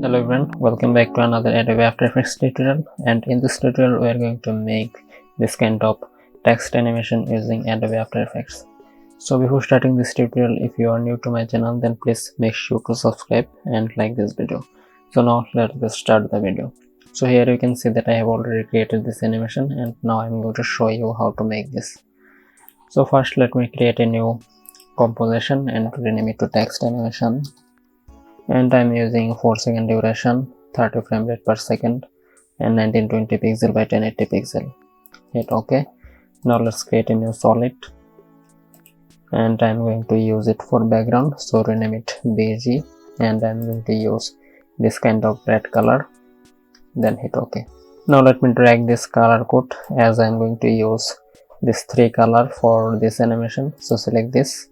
Hello everyone, welcome back to another Adobe After Effects tutorial, and in this tutorial we are going to make this kind of text animation using Adobe After Effects. So before starting this tutorial, if you are new to my channel, then please make sure to subscribe and like this video. So now let's start the video. So here you can see that I have already created this animation, and now I'm going to show you how to make this. So first let me create a new composition and rename it to text animation. And I'm using 4-second duration, 30 frame rate per second, and 1920 pixel by 1080 pixel. Hit OK. Now let's create a new solid, and I'm going to use it for background, so rename it BG, and I'm going to use this kind of red color, then hit OK. Now let me drag this color code, as I'm going to use this 3 color for this animation. So select this,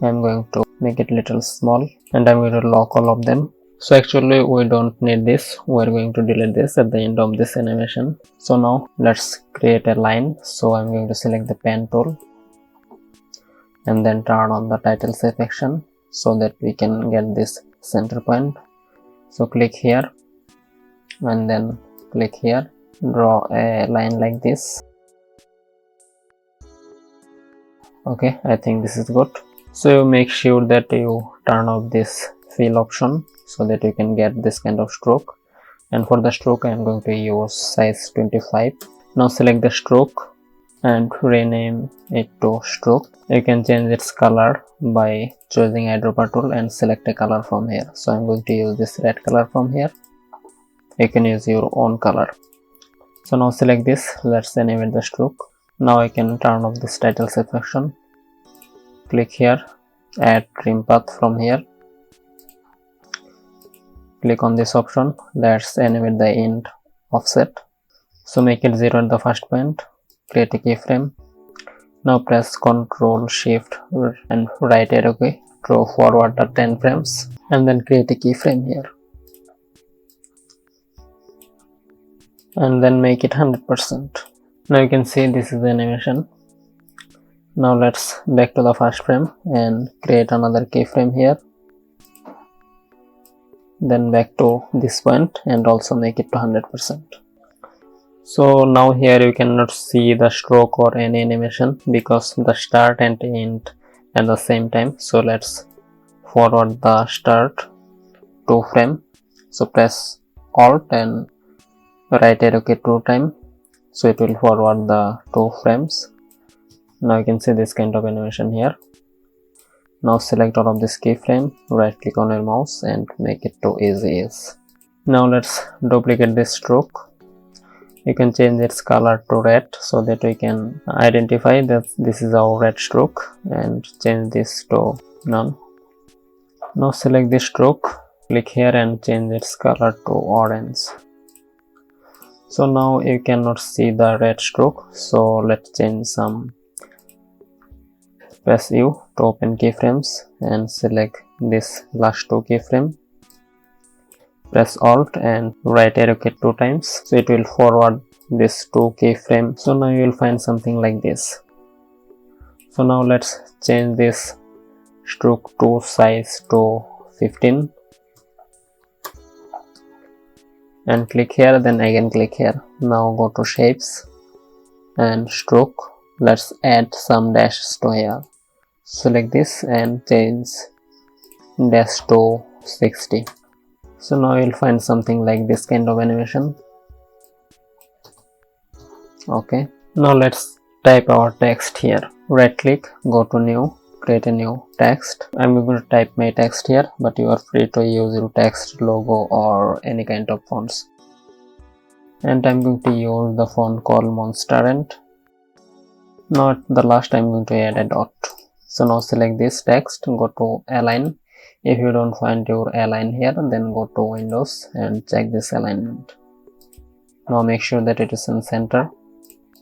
I'm going to make it little small, and I'm going to lock all of them. So actually we don't need this, we're going to delete this at the end of this animation. So now let's create a line. So I'm going to select the pen tool and then turn on the title selection so that we can get this center point. So click here and then click here, draw a line like this. Okay, I think this is good. So make sure that you turn off this fill option so that you can get this kind of stroke, and for the stroke I am going to use size 25. Now select the stroke and rename it to stroke. You can change its color by choosing eyedropper tool and select a color from here. So I'm going to use this red color from here. You can use your own color. So now select this, let's animate the stroke. Now I can turn off this title selection. Click here, add trim path from here. Click on this option, let's animate the end offset. So make it 0 at the first point, create a keyframe. Now press Ctrl Shift and right arrow key to forward the 10 frames, and then create a keyframe here. And then make it 100%. Now you can see this is the animation. Now let's back to the first frame and create another keyframe here. Then back to this point and also make it to 100%. So now here you cannot see the stroke or any animation because the start and end at the same time. So let's forward the start 2 frame. So press Alt and right arrow key 2 times. So it will forward the 2 frames. Now you can see this kind of animation here. Now select all of this keyframe, right click on your mouse and make it to easy ease. Now let's duplicate this stroke. You can change its color to red so that we can identify that this is our red stroke, and change this to none. Now select this stroke, click here and change its color to orange. So now you cannot see the red stroke, so let's change some. Press U to open keyframes and select this last 2 keyframe. Press Alt and right arrow key 2 times, so it will forward this 2 keyframe. So now you will find something like this. So now let's change this stroke to size to 15 and click here, then again click here. Now go to shapes and stroke. Let's add some dashes to here. Select this and change dash to 60. So now you'll find something like this kind of animation. Okay, now let's type our text here. Right click, go to new, create a new text. I'm going to type my text here, but you are free to use your text logo or any kind of fonts. And I'm going to use the font called Monsterant. Now at the last I'm going to add a dot. So now select this text, go to align. If you don't find your align here, then go to Windows and check this alignment. Now make sure that it is in center.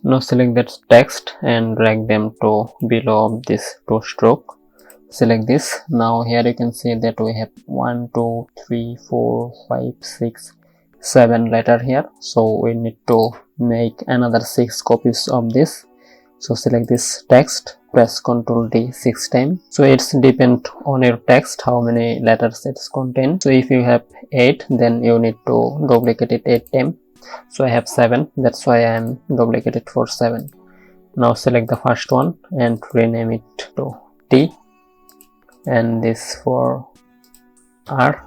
Now select that text and drag them to below of this 2 stroke. Select this. Now here you can see that we have 1, 2, 3, 4, 5, 6, 7 letter here. So we need to make another 6 copies of this. So select this text press Ctrl D 6 times. So it's depend on your text how many letters it's contain. So if you have 8, then you need to duplicate it 8 times. So I have 7, that's why I am duplicated for 7. Now select the first one and rename it to T, and this for R,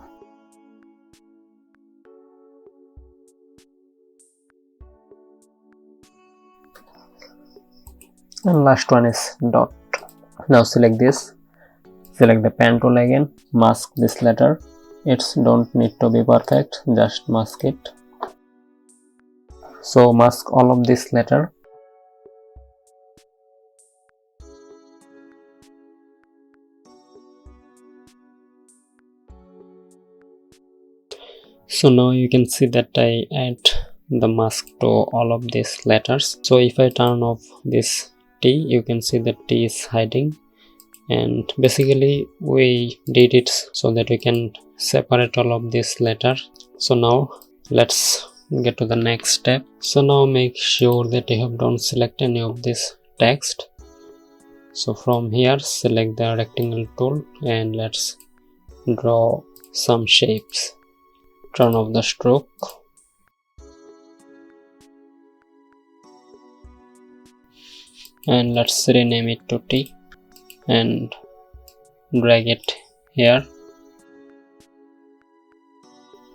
and last one is dot. Now select this, select the pen tool again, mask this letter. It's don't need to be perfect, just mask it. So mask all of this letter. So now you can see that I add the mask to all of these letters. So if I turn off this T, you can see that T is hiding, and basically we did it so that we can separate all of these letters. So now let's get to the next step. So now make sure that you have don't select any of this text. So from here select the rectangle tool and let's draw some shapes. Turn off the stroke and let's rename it to T and drag it here.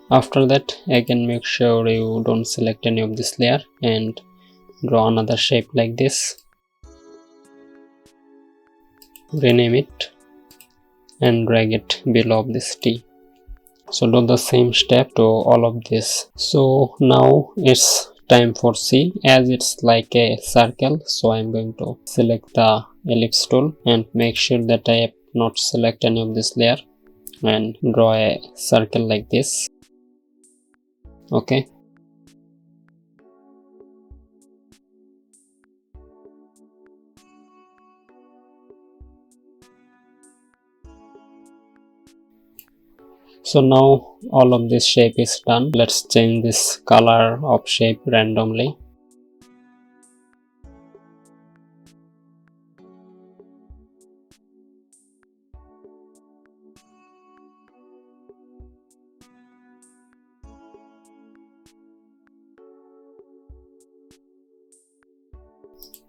After that, again make sure you don't select any of this layer and draw another shape like this. Rename it and drag it below this T. So do the same step to all of this. So now it's time for C, as it's like a circle. So I'm going to select the ellipse tool and make sure that I have not select any of this layer and draw a circle like this. Okay. So now all of this shape is done. Let's change this color of shape randomly.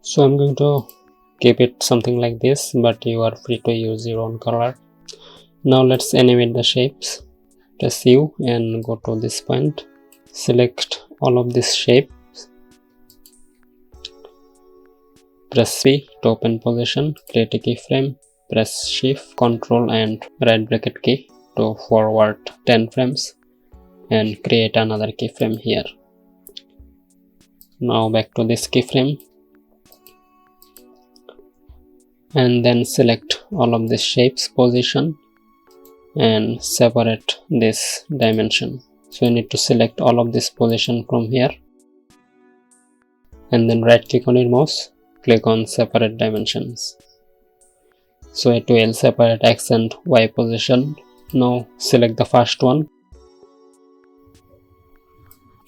So I'm going to keep it something like this, but you are free to use your own color. Now let's animate the shapes. Press U and go to this point. Select all of this shape. Press P to open position. Create a keyframe. Press Shift, Ctrl and right bracket key to forward 10 frames and create another keyframe here. Now back to this keyframe and then select all of this shapes position and separate this dimension. So you need to select all of this position from here and then right click on your mouse, click on separate dimensions. So it will separate X and Y position. Now select the first one.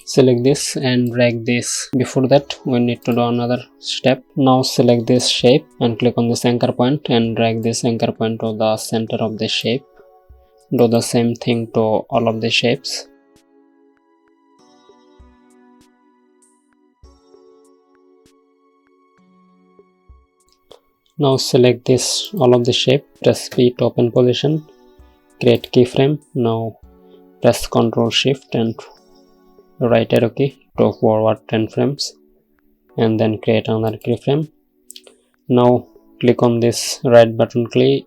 Select this and drag this. Before that we need to do another step. Now select this shape and click on this anchor point and drag this anchor point to the center of the shape. Do the same thing to all of the shapes. Now select this all of the shape, press P to open position, create keyframe. Now press Ctrl Shift and right arrow key to forward 10 frames and then create another keyframe. Now click on this right button click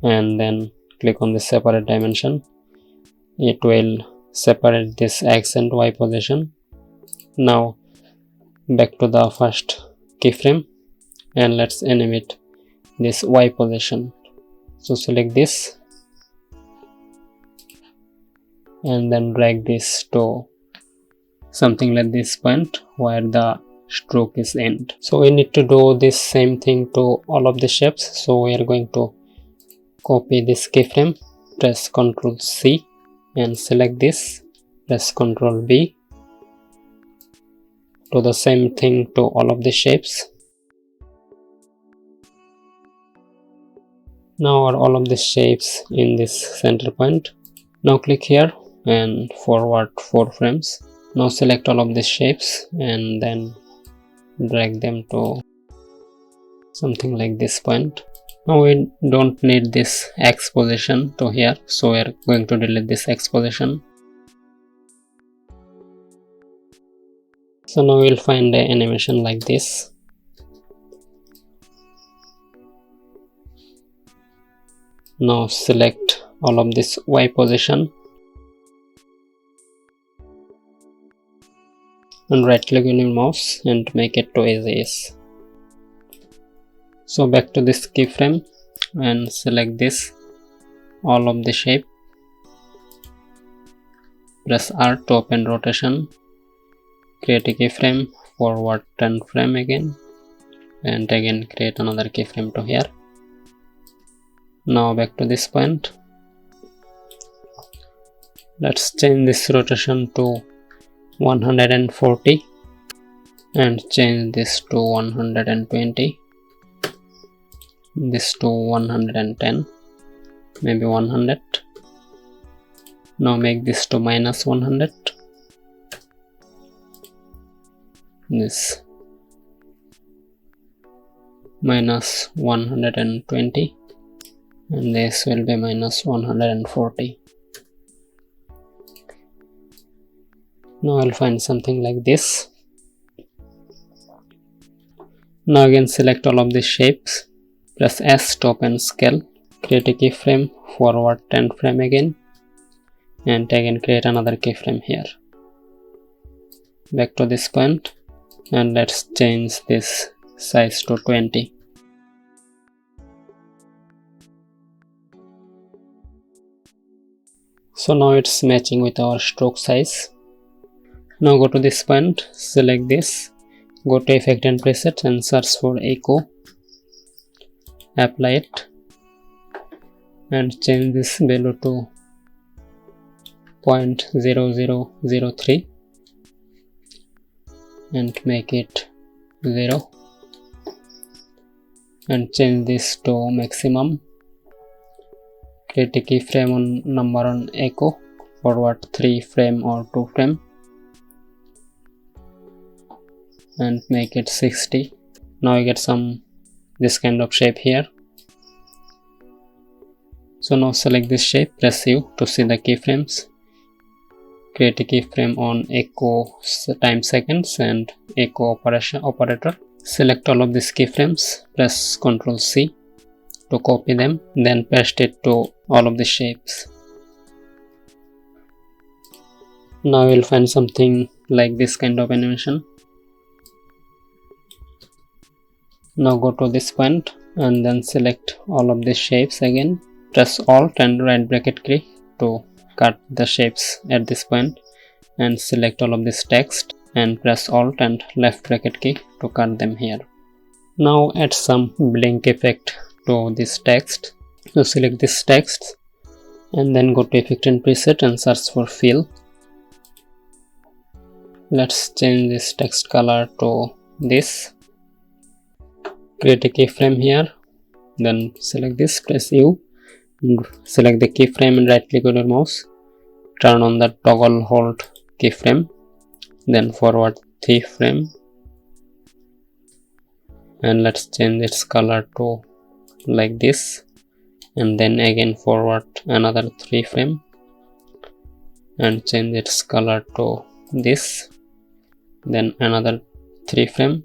and then click on the separate dimension. It will separate this X and Y position. Now back to the first keyframe and let's animate this Y position. So select this and then drag this to something like this point where the stroke is end. So we need to do this same thing to all of the shapes. So we are going to copy this keyframe, press Ctrl C and select this, press Ctrl B. Do the same thing to all of the shapes. Now are all of the shapes in this center point. Now click here and forward 4 frames. Now select all of these shapes and then drag them to something like this point. Now we don't need this X position to here, so we are going to delete this X position. So now we'll find an animation like this. Now select all of this Y position and right click on your mouse and make it to as is. So back to this keyframe and select this, all of the shape. Press R to open rotation. Create a keyframe, forward 10 frame again, and again create another keyframe to here. Now back to this point. Let's change this rotation to 140 and change this to 120, this to 110, maybe 100. Now make this to minus 100, this minus 120, and this will be minus 140. Now I'll find something like this. Now again select all of these shapes, press S to open scale, create a keyframe, forward 10 frame again, and again create another keyframe here. Back to this point and let's change this size to 20. So now it's matching with our stroke size. Now go to this point, select this, go to effect and preset and search for echo, apply it and change this value to 0.0003 and make it 0 and change this to maximum. Create a keyframe on number on echo, forward 3 frame or 2 frame and make it 60. Now you get this kind of shape here. So now select this shape, press U to see the keyframes. Create a keyframe on echo time seconds and echo operator. Select all of these keyframes, press Ctrl C to copy them, then paste it to all of the shapes. Now you'll find something like this kind of animation. Now go to this point and then select all of these shapes again. Press Alt and right bracket key to cut the shapes at this point and select all of this text and press Alt and left bracket key to cut them here. Now add some blink effect to this text. So select this text and then go to effect and preset and search for fill. Let's change this text color to this. Create a keyframe here, then select this, press U, and select the keyframe and right click on your mouse, turn on the toggle hold keyframe, then forward 3 frame and let's change its color to like this and then again forward another 3 frame and change its color to this, then another 3 frame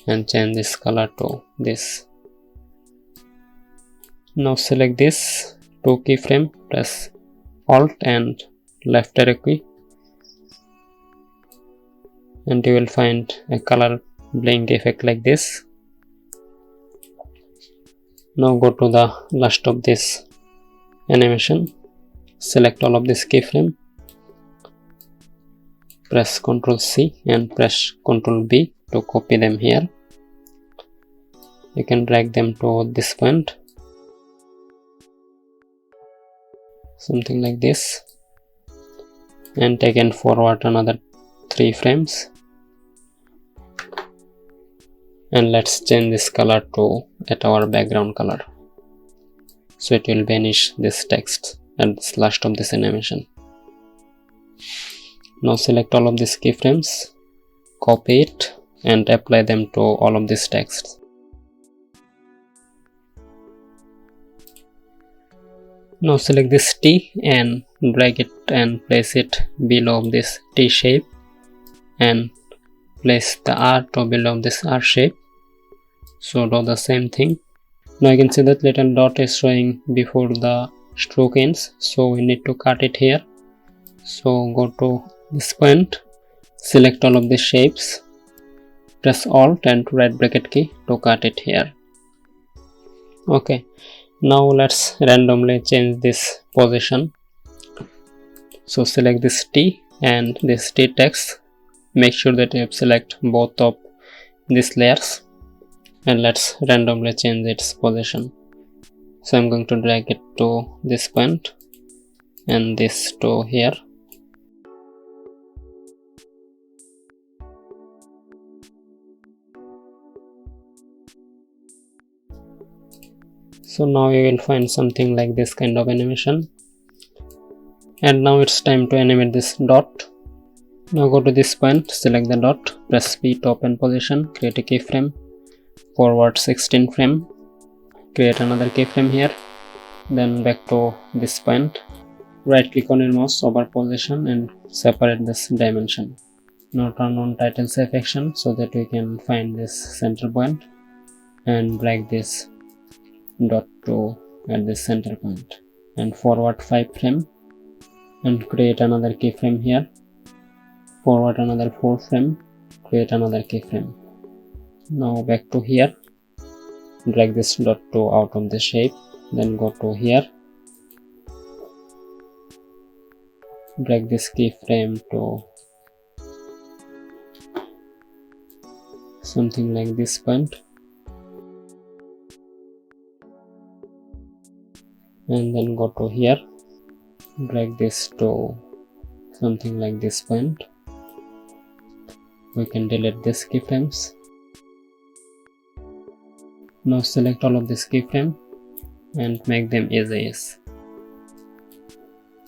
and change this color to this. Now select this 2 keyframe, press Alt and left arrow key and you will find a color blink effect like this. Now go to the last of this animation, select all of this keyframe, press Ctrl C and press Ctrl B to copy them here. You can drag them to this point, something like this, and again forward another 3 frames and let's change this color to our background color. so it will banish this text at the last of this animation. Now select all of these keyframes, copy it and apply them to all of these texts. Now select this T and drag it and place it below this T shape and place the R to below this R shape. So do the same thing. Now you can see that little dot is showing before the stroke ends, so we need to cut it here. So go to this point, select all of these shapes, press Alt and right bracket key to cut it here. Okay, now let's randomly change this position. So select this T and this T text, make sure that you select both of these layers and let's randomly change its position. So I'm going to drag it to this point and this to here. So now you will find something like this kind of animation. And now it's time to animate this dot. Now go to this point, select the dot, press P to open position, create a keyframe, forward 16 frame, create another keyframe here, then back to this point, right click on your mouse over position and separate this dimension. Now turn on title safe action so that we can find this center point and drag this dot to at this center point and forward 5 frame and create another keyframe here, forward another 4 frame, create another keyframe. Now back to here, drag this dot to out of the shape, then go to here, drag this keyframe to something like this point and then go to here, drag this to something like this point. We can delete these keyframes. Now select all of this keyframe and make them as is.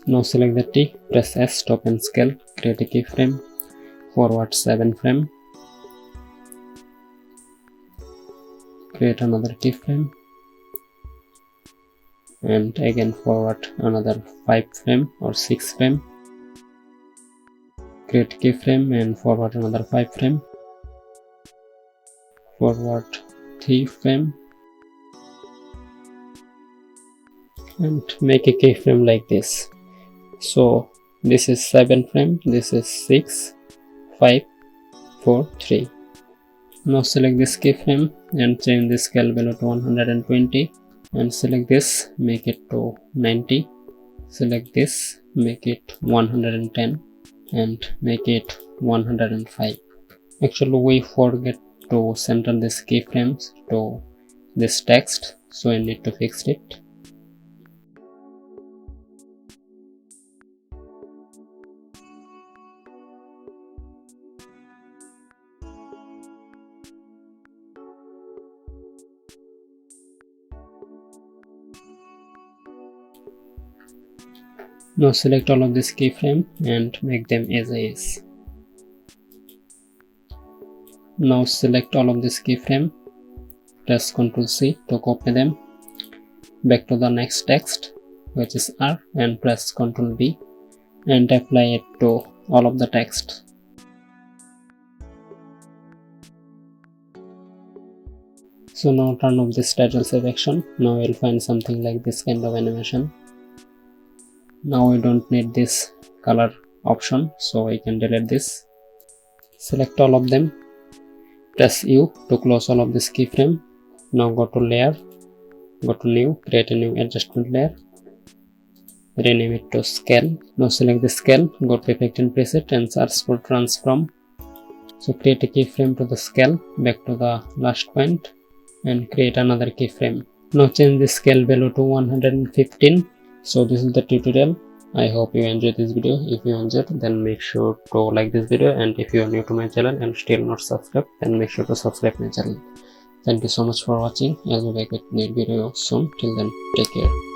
Now select the T, press S to open scale, create a keyframe, forward 7 frame, create another keyframe and again forward another 5 frame or 6 frame, create keyframe and forward another 5 frame, forward 3 frame and make a keyframe like this. So this is 7 frame, this is 6, 5, 4, 3. Now select this keyframe and change the scale value to 120 and select this, make it to 90, select this, make it 110 and make it 105. Actually we forget to center this keyframes to this text, so I need to fix it. Now select all of this keyframe and make them as is. Now select all of this keyframe, press Ctrl C to copy them, back to the next text which is R and press Ctrl B and apply it to all of the text. So now turn off this title save action. Now you'll find something like this kind of animation. Now we don't need this color option, so we can delete this. Select all of them, press U to close all of this keyframe. Now go to layer, go to new, create a new adjustment layer, rename it to scale. Now select the scale, go to effect and preset and search for transform. So create a keyframe to the scale, back to the last point and create another keyframe. Now change the scale value to 115. So this is the tutorial. I hope you enjoyed this video. If you enjoyed, then make sure to like this video, and if you are new to my channel and still not subscribed, then make sure to subscribe my channel. Thank you so much for watching. I'll be back with new video soon. Till then, take care.